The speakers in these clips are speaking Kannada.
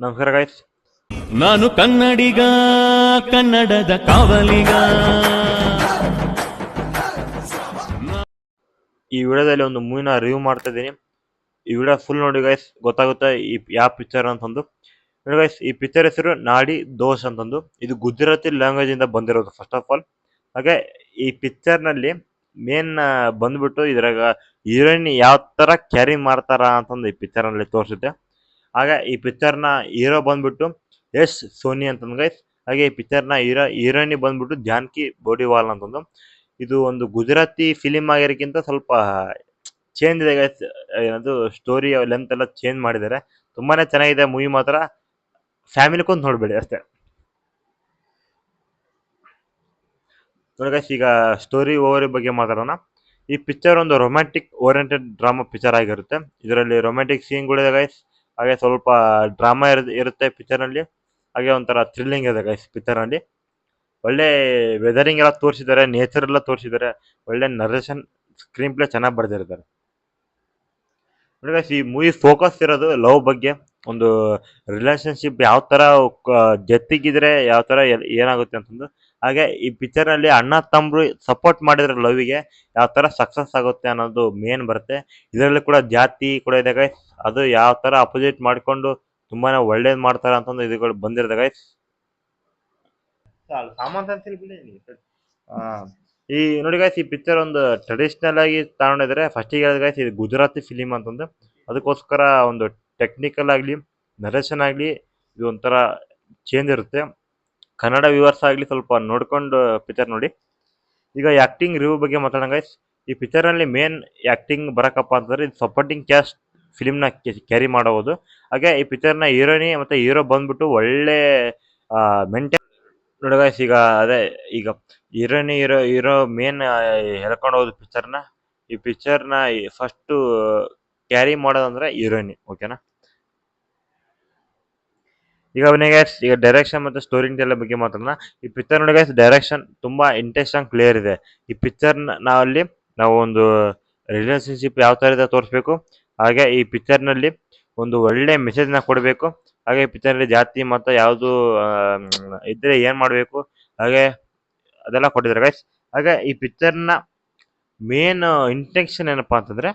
ನಮಸ್ಕಾರ ಗೈಸ್. ನಾನು ಕನ್ನಡಿಗ, ಕನ್ನಡದ ಕಾವಲಿಗ. ಈ ವಿಡಿಯೋದಲ್ಲಿ ಒಂದು ಮೂವಿನ ರಿವ್ಯೂ ಮಾಡ್ತಾ ಇದ್ದೀನಿ. ಈ ವಿಡಿಯೋ ಫುಲ್ ನೋಡಿ ಗೈಸ್, ಗೊತ್ತಾಗುತ್ತೆ ಈ ಯಾವ ಪಿಕ್ಚರ್ ಅಂತಂದು. ನೋಡಿ ಗೈಸ್, ಈ ಪಿಕ್ಚರ್ ಹೆಸರು ನಾಡಿ ದೋಷ್ ಅಂತಂದು. ಇದು ಗುಜರಾತಿ ಲ್ಯಾಂಗ್ವೇಜ್ ಇಂದ ಬಂದಿರೋದು ಫಸ್ಟ್ ಆಫ್ ಆಲ್. ಹಾಗೆ ಈ ಪಿಕ್ಚರ್ ನಲ್ಲಿ ಮೇನ್ ಬಂದ್ಬಿಟ್ಟು ಇದ್ರಾಗ ಹೀರೋಯಿನ್ ಯಾವ ತರ ಕ್ಯಾರಿ ಮಾಡ್ತಾರ ಅಂತಂದು ಈ ಪಿಕ್ಚರ್ ನಲ್ಲಿ ತೋರಿಸುತ್ತೆ. ಹಾಗೆ ಈ ಪಿಕ್ಚರ್ ನ ಹೀರೋ ಬಂದ್ಬಿಟ್ಟು ಯಶ್ ಸೋನಿ ಅಂತಂದ್ ಗೈಸ್. ಹಾಗೆ ಈ ಪಿಕ್ಚರ್ ನ ಹೀರೋಯಿನ್ ಬಂದ್ಬಿಟ್ಟು ಜಾನ್ಕಿ ಬೋಡಿವಾಲ್ ಅಂತಂದು. ಇದು ಒಂದು ಗುಜರಾತಿ ಫಿಲಿಂ ಆಗಿರೋಕ್ಕಿಂತ ಸ್ವಲ್ಪ ಚೇಂಜ್ ಇದೆ ಗೈಸ್. ಅದು ಸ್ಟೋರಿ ಲೆಂತ್ ಎಲ್ಲ ಚೇಂಜ್ ಮಾಡಿದ್ದಾರೆ. ತುಂಬಾನೇ ಚೆನ್ನಾಗಿದೆ ಮೂವಿ ಮಾತ್ರ. ಫ್ಯಾಮಿಲಿ ಕೊಂದು ನೋಡ್ಬೇಡಿ ಅಷ್ಟೇ. ನೋಡಿ ಗೈಸ್, ಈಗ ಸ್ಟೋರಿ ಓವರ್ ಬಗ್ಗೆ ಮಾತಾಡೋಣ. ಈ ಪಿಕ್ಚರ್ ಒಂದು ರೊಮ್ಯಾಂಟಿಕ್ ಓರಿಯೆಂಟೆಡ್ ಡ್ರಾಮಾ ಪಿಕ್ಚರ್ ಆಗಿರುತ್ತೆ. ಇದರಲ್ಲಿ ರೊಮ್ಯಾಂಟಿಕ್ ಸೀನ್ಗಳಿದೆ ಗೈಸ್. ಹಾಗೆ ಸ್ವಲ್ಪ ಡ್ರಾಮಾ ಇರುತ್ತೆ ಪಿಕ್ಚರ್ ನಲ್ಲಿ. ಹಾಗೆ ಒಂಥರ ಥ್ರಿಲ್ಲಿಂಗ್ ಇದೆ ಗೈಸ್ ಪಿಕ್ಚರ್ ನಲ್ಲಿ. ಒಳ್ಳೆ ವೆದರಿಂಗ್ ಎಲ್ಲ ತೋರಿಸಿದ್ದಾರೆ, ನೇಚರ್ ಎಲ್ಲ ತೋರಿಸಿದ್ದಾರೆ. ಒಳ್ಳೆ ನರೇಷನ್, ಸ್ಕ್ರೀನ್ ಪ್ಲೇ ಚೆನ್ನಾಗಿ ಬರ್ದಿರ್ತಾರೆ. ನೋಡಿ ಗೈಸ್, ಈ ಮೂವಿ ಫೋಕಸ್ ಇರೋದು ಲವ್ ಬಗ್ಗೆ. ಒಂದು ರಿಲೇಶನ್ಶಿಪ್ ಯಾವ ತರ ಜೊತೆಗಿದ್ರೆ ಯಾವ ತರ ಏನಾಗುತ್ತೆ ಅಂತಂದು. ಹಾಗೆ ಈ ಪಿಕ್ಚರ್ ನಲ್ಲಿ ಅಣ್ಣ ತಮ್ಮರು ಸಪೋರ್ಟ್ ಮಾಡಿದ್ರೆ ಲವ್ಗೆ ಯಾವ ತರ ಸಕ್ಸಸ್ ಆಗುತ್ತೆ ಅನ್ನೋದು ಮೇನ್ ಬರುತ್ತೆ. ಇದರಲ್ಲಿ ಕೂಡ ಜಾತಿ ಕೂಡ ಇದೆ ಗೈಸ್. ಅದು ಯಾವ ತರ ಅಪೋಸಿಟ್ ಮಾಡ್ಕೊಂಡು ತುಂಬಾನೇ ಒಳ್ಳೇದ್ ಮಾಡ್ತಾರ ಅಂತಂದು ಇದುಗಳು ಬಂದಿರುತ್ತೆ ಗೈಸ್. ಈ ನೋಡಿ ಗೈಸ್, ಈ ಪಿಕ್ಚರ್ ಒಂದು ಟ್ರೆಡಿಷನಲ್ ಆಗಿ ತಗೊಂಡಿದ್ರೆ. ಫಸ್ಟಿಗೆ ಹೇಳಿದ್ರೆ ಗೈಸ್, ಇದು ಗುಜರಾತಿ ಫಿಲಿಂ ಅಂತಂದು. ಅದಕ್ಕೋಸ್ಕರ ಒಂದು ಟೆಕ್ನಿಕಲ್ ಆಗ್ಲಿ, ನರೇಷನ್ ಆಗ್ಲಿ, ಇದು ಒಂಥರ ಚೇಂಜ್ ಇರುತ್ತೆ. ಕನ್ನಡ ವ್ಯೂವರ್ಸ್ ಆಗ್ಲಿ ಸ್ವಲ್ಪ ನೋಡ್ಕೊಂಡು ಪಿಕ್ಚರ್ ನೋಡಿ. ಈಗ ಆಕ್ಟಿಂಗ್ ರಿವ್ಯೂ ಬಗ್ಗೆ ಮಾತಾಡೋಣ ಗೈಸ್. ಈ ಪಿಕ್ಚರ್ ನಲ್ಲಿ ಮೇನ್ ಆಕ್ಟಿಂಗ್ ಬರಕಪ್ಪ ಅಂತಂದ್ರೆ ಇದು ಸಪೋರ್ಟಿಂಗ್ ಕ್ಯಾಸ್ಟ್ ಫಿಲಿಂ ನ ಕ್ಯಾರಿ ಮಾಡಬಹುದು. ಹಾಗೆ ಈ ಪಿಕ್ಚರ್ ನ ಹೀರೋಯಿನಿ ಮತ್ತೆ ಹೀರೋ ಬಂದ್ಬಿಟ್ಟು ಒಳ್ಳೆ ಮೆಂಟೇನ್ ನೋಡಿ ಗೈಸ್. ಈಗ ಅದೇ ಈಗ ಹೀರೋಯಿನ್ ಹೀರೋ ಮೇನ್ ಹೇಳ್ಕೊಂಡು ಹೋದ್ ಪಿಕ್ಚರ್ ನ. ಈ ಪಿಕ್ಚರ್ ನ ಫಸ್ಟ್ ಕ್ಯಾರಿ ಮಾಡೋದಂದ್ರೆ ಹೀರೋಯಿನ್, ಓಕೆನಾ. ಈಗ ಗೈಸ್, ಈಗ ಡೈರೆಕ್ಷನ್ ಮತ್ತೆ ಸ್ಟೋರಿ ಎಲ್ಲ ಬಗ್ಗೆ ಮಾತಾಡೋಣ. ಈ ಪಿಕ್ಚರ್ ನೋಡಿ ಗೈಸ್, ಡೈರೆಕ್ಷನ್ ತುಂಬಾ ಇಂಟ್ರೆಸ್ಟಿಂಗ್ ಕ್ಲಿಯರ್ ಇದೆ. ಈ ಪಿಕ್ಚರ್ ನಾವಲ್ಲಿ ನಾವು ಒಂದು ರಿಲೇಶನ್ಶಿಪ್ ಯಾವ ತರ ಇದೆ ತೋರಿಸ್ಬೇಕು. ಹಾಗೆ ಈ ಪಿಕ್ಚರ್ ನಲ್ಲಿ ಒಂದು ಒಳ್ಳೆ ಮೆಸೇಜ್ ನ ಕೊಡಬೇಕು. ಹಾಗೆ ಈ ಪಿಕ್ಚರ್ ನಲ್ಲಿ ಜಾತಿ ಮತ ಯಾವ್ದು ಇದ್ರೆ ಏನ್ ಮಾಡ್ಬೇಕು, ಹಾಗೆ ಅದೆಲ್ಲ ಕೊಟ್ಟಿದ್ದಾರೆ ಗೈಸ್. ಹಾಗೆ ಈ ಪಿಕ್ಚರ್ ನ ಮೇನ್ ಇಂಟೆನ್ಷನ್ ಏನಪ್ಪಾ ಅಂತಂದ್ರೆ,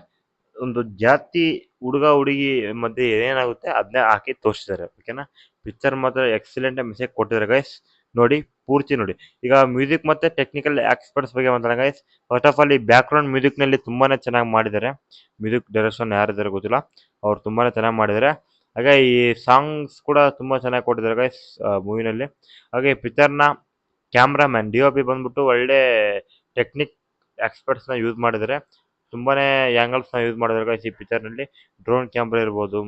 ಒಂದು ಜಾತಿ ಹುಡುಗ ಹುಡುಗಿ ಮಧ್ಯೆ ಏನಾಗುತ್ತೆ ಅದನ್ನ ಹಾಕಿ ತೋರಿಸಿದ್ದಾರೆ, ಓಕೆನಾ. ಪಿಕ್ಚರ್ ಮಾತ್ರ ಎಕ್ಸಲೆಂಟ್ ಮೆಸೇಜ್ ಕೊಟ್ಟಿದ್ದಾರೆ ಗೈಸ್. ನೋಡಿ, ಪೂರ್ತಿ ನೋಡಿ. ಈಗ ಮ್ಯೂಸಿಕ್ ಮತ್ತೆ ಟೆಕ್ನಿಕಲ್ ಎಕ್ಸ್ಪರ್ಟ್ಸ್ ಬಗ್ಗೆ ಮಾತಾಡೋಣ ಗೈಸ್. ಫಸ್ಟ್ ಆಫ್ ಆಲ್ ಈ ಬ್ಯಾಕ್ ಗ್ರೌಂಡ್ ಮ್ಯೂಸಿಕ್ ನಲ್ಲಿ ತುಂಬಾನೇ ಚೆನ್ನಾಗಿ ಮಾಡಿದ್ದಾರೆ. ಮ್ಯೂಸಿಕ್ ಡೈರೆಕ್ಷನ್ ಯಾರಿದ್ದಾರೆ ಗೊತ್ತಿಲ್ಲ, ಅವ್ರು ತುಂಬಾನೇ ಚೆನ್ನಾಗಿ ಮಾಡಿದ್ದಾರೆ. ಹಾಗೆ ಈ ಸಾಂಗ್ಸ್ ಕೂಡ ತುಂಬಾ ಚೆನ್ನಾಗಿ ಕೊಟ್ಟಿದ್ದಾರೆ ಗೈಸ್ ಮೂವಿನಲ್ಲಿ. ಹಾಗೆ ಈ ಪಿಕ್ಚರ್ ನ ಕ್ಯಾಮ್ರಾಮನ್ ಡಿ.ಒ.ಪಿ ಬಂದ್ಬಿಟ್ಟು ಒಳ್ಳೆ ಟೆಕ್ನಿಕ್ ಎಕ್ಸ್ಪರ್ಟ್ಸ್ ನ ಯೂಸ್ ಮಾಡಿದ್ದಾರೆ. ತುಂಬಾನೇ ಆಂಗಲ್ಸ್ ನ ಯೂಸ್ ಮಾಡಿದ್ದಾರೆ ಗೈಸ್ ಈ ಪಿಕ್ಚರ್ ನಲ್ಲಿ. ಡ್ರೋನ್ ಕ್ಯಾಮ್ರಾ ಇರ್ಬೋದು,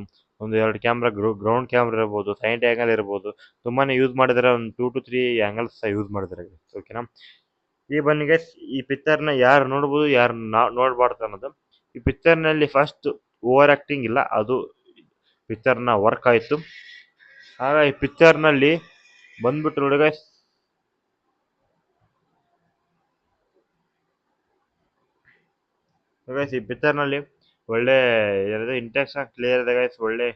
ಒಂದು 2 ಕ್ಯಾಮ್ರಾ ಗ್ರೌಂಡ್ ಕ್ಯಾಮ್ರಾ ಇರ್ಬೋದು, ಸೈಡ್ ಆಂಗಲ್ ಇರ್ಬೋದು, ತುಂಬಾನೇ ಯೂಸ್ ಮಾಡಿದ್ದಾರೆ. ಒಂದು 2 to 3 ಆಂಗಲ್ಸ್ ಯೂಸ್ ಮಾಡಿದ್ದಾರೆ, ಓಕೆನಾ. ಈ ಬನ್ನಿ ಗೈಸ್, ಈ ಪಿಕ್ಚರ್ ನ ಯಾರು ನೋಡ್ಬೋದು, ಯಾರು ನೋಡ್ಬಾರ್ದು ಅನ್ನೋದು. ಈ ಪಿಕ್ಚರ್ ನಲ್ಲಿ ಫಸ್ಟ್ ಓವರ್ ಆಕ್ಟಿಂಗ್ ಇಲ್ಲ, ಅದು ಪಿಕ್ಚರ್ ನ ವರ್ಕ್ ಆಯ್ತು. ಆಗ ಈ ಪಿಕ್ಚರ್ ನಲ್ಲಿ ಬಂದ್ಬಿಟ್ಟು ನೋಡಿ ಗೈಸ್, ಈ ಪಿಕ್ಚರ್ ನಲ್ಲಿ ಒಳ್ಳೆ ಇಂಟೆನ್ಷನ್ ಕ್ಲಿಯರ್ ಇದೆ ಗೈಸ್. ಒಳ್ಳೆ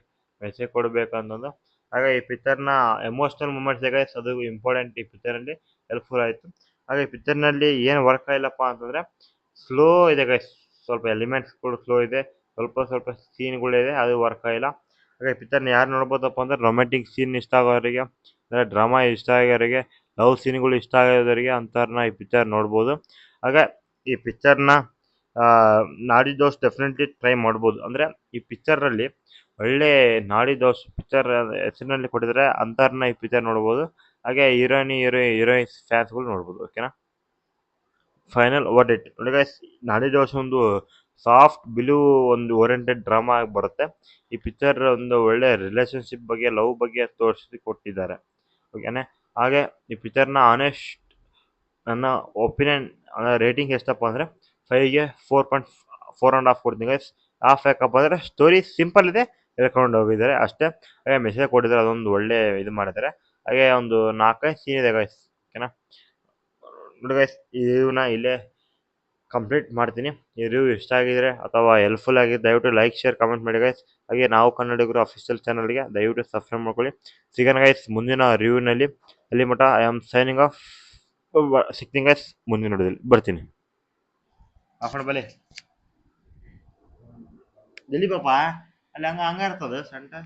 ಮೆಸೇಜ್ ಕೊಡ್ಬೇಕು ಅನ್ನೋದು. ಹಾಗೆ ಈ ಪಿಕ್ಚರ್ ನ ಎಮೋಷನಲ್ ಮೂಮೆಂಟ್ಸ್ ಇದೆ ಗೈಸ್, ಅದು ಇಂಪಾರ್ಟೆಂಟ್ ಈ ಪಿಕ್ಚರ್ ಅಲ್ಲಿ, ಹೆಲ್ಪ್ಫುಲ್ ಆಯ್ತು. ಹಾಗೆ ಈ ಪಿಕ್ಚರ್ ನಲ್ಲಿ ಏನ್ ವರ್ಕ್ ಆಗಿಲ್ಲಪ್ಪ ಅಂತಂದ್ರೆ, ಸ್ಲೋ ಇದೆ ಗೈಸ್. ಸ್ವಲ್ಪ ಎಲಿಮೆಂಟ್ಸ್ ಕೂಡ ಸ್ಲೋ ಇದೆ, ಸ್ವಲ್ಪ ಸೀನ್ಗಳಿದೆ, ಅದು ವರ್ಕ್ ಆಗಿಲ್ಲ. ಹಾಗೆ ಪಿಕ್ಚರ್ ನ ಯಾರು ನೋಡ್ಬೋದಪ್ಪ ಅಂದ್ರೆ, ರೊಮ್ಯಾಂಟಿಕ್ ಸೀನ್ ಇಷ್ಟ ಆಗೋರಿಗೆ, ಡ್ರಾಮಾ ಇಷ್ಟ ಆಗೋರಿಗೆ, ಲವ್ ಸೀನ್ಗಳು ಇಷ್ಟ ಆಗೋರಿಗೆ ಅಂತವ್ರನ್ನ ಈ ಪಿಕ್ಚರ್ ನೋಡ್ಬೋದು. ಹಾಗೆ ಈ ಪಿಕ್ಚರ್ ನ ನಾಡಿ ದೋಷ್ ಡೆಫಿನೆಟ್ಲಿ ಟ್ರೈ ಮಾಡ್ಬೋದು. ಅಂದ್ರೆ ಈ ಪಿಕ್ಚರ್ ಅಲ್ಲಿ ಒಳ್ಳೆ ನಾಡಿ ದೋಷ್ ಪಿಕ್ಚರ್ ಹೆಸರಿನಲ್ಲಿ ಕೊಟ್ಟಿದ್ರೆ ಅಂತರ್ನ ಈ ಪಿಕ್ಚರ್ ನೋಡ್ಬೋದು. ಹಾಗೆ ಹೀರೋಯಿನ್ಸ್ ಫ್ಯಾನ್ಸ್ ಗಳು ನೋಡ್ಬೋದು, ಓಕೆನಾ. ಫೈನಲ್ ವರ್ಡಿಕ್ಟ್ ನೋಡಿ ಗೈಸ್, ನಾಡಿ ದೋಷ್ ಒಂದು ಸಾಫ್ಟ್ ಬಿಲು ಒಂದು ಓರಿಯೆಂಟೆಡ್ ಡ್ರಾಮಾ ಆಗಿ ಬರುತ್ತೆ. ಈ ಪಿಕ್ಚರ್ ಒಂದು ಒಳ್ಳೆ ರಿಲೇಶನ್ಶಿಪ್ ಬಗ್ಗೆ, ಲವ್ ಬಗ್ಗೆ ತೋರಿಸಿ ಕೊಟ್ಟಿದ್ದಾರೆ, ಓಕೆನಾ. ಹಾಗೆ ಈ ಪಿಕ್ಚರ್ ನ ಆನೆಸ್ಟ್ ನನ್ನ ಒಪಿನಿಯನ್ ರೇಟಿಂಗ್ ಎಷ್ಟಪ್ಪ ಅಂದ್ರೆ 5ಗೆ 4.4.5 ಕೊಡ್ತೀನಿ ಗೈಸ್. ಹಾಫ್ ಯಾಕಪ್ಪ ಅಂದ್ರೆ ಸ್ಟೋರಿ ಸಿಂಪಲ್ ಇದೆ, ಹೇಳ್ಕೊಂಡು ಹೋಗಿದ್ದಾರೆ ಅಷ್ಟೇ. ಹಾಗೆ ಮೆಸೇಜ್ ಕೊಟ್ಟಿದ್ದಾರೆ, ಅದೊಂದು ಒಳ್ಳೆ ಇದು ಮಾಡಿದ್ದಾರೆ. ಹಾಗೆ ಒಂದು 4-5 ಸೀನ್ ಇದೆ ಗೈಸ್, ಓಕೆನಾ. ನೋಡಿ ಗೈಸ್, ಇವನ್ನ ಇಲ್ಲೇ ಕಂಪ್ಲೀಟ್ ಮಾಡ್ತೀನಿ. ಈ ರಿವ್ಯೂ ಇಷ್ಟ ಆಗಿದ್ರೆ ಅಥವಾ ಹೆಲ್ಪ್ಫುಲ್ ಆಗಿ ದಯವಿಟ್ಟು ಲೈಕ್ ಶೇರ್ ಕಮೆಂಟ್ ಮಾಡಿ ಗೈಸ್. ಹಾಗೆ ನಾವು ಕನ್ನಡಿಗರು ಅಫಿಷಿಯಲ್ ಚಾನಲ್ಗೆ ದಯವಿಟ್ಟು ಸಬ್ಸ್ಕ್ರೈಬ್ ಮಾಡ್ಕೊಳ್ಳಿ. ಸಿಗೋಣ ಗೈಸ್ ಮುಂದಿನ ರಿವ್ಯೂನಲ್ಲಿ. ಅಲ್ಲಿ ಮಟ ಐ ಆಮ್ ಸೈನಿಂಗ್ ಆಫ್. ಸಿಗ್ತೀನಿ ಗೈಸ್ ಮುಂದಿನ ನೋಡಿದಲ್ಲಿ ಬರ್ತೀನಿ. ಆಫಣ ಬಲೆ ಎಲ್ಲಿ ಪಾಪ ಅಲ್ಲಿ ಹಂಗ ಇರ್ತದ ಸೆಂಟರ್.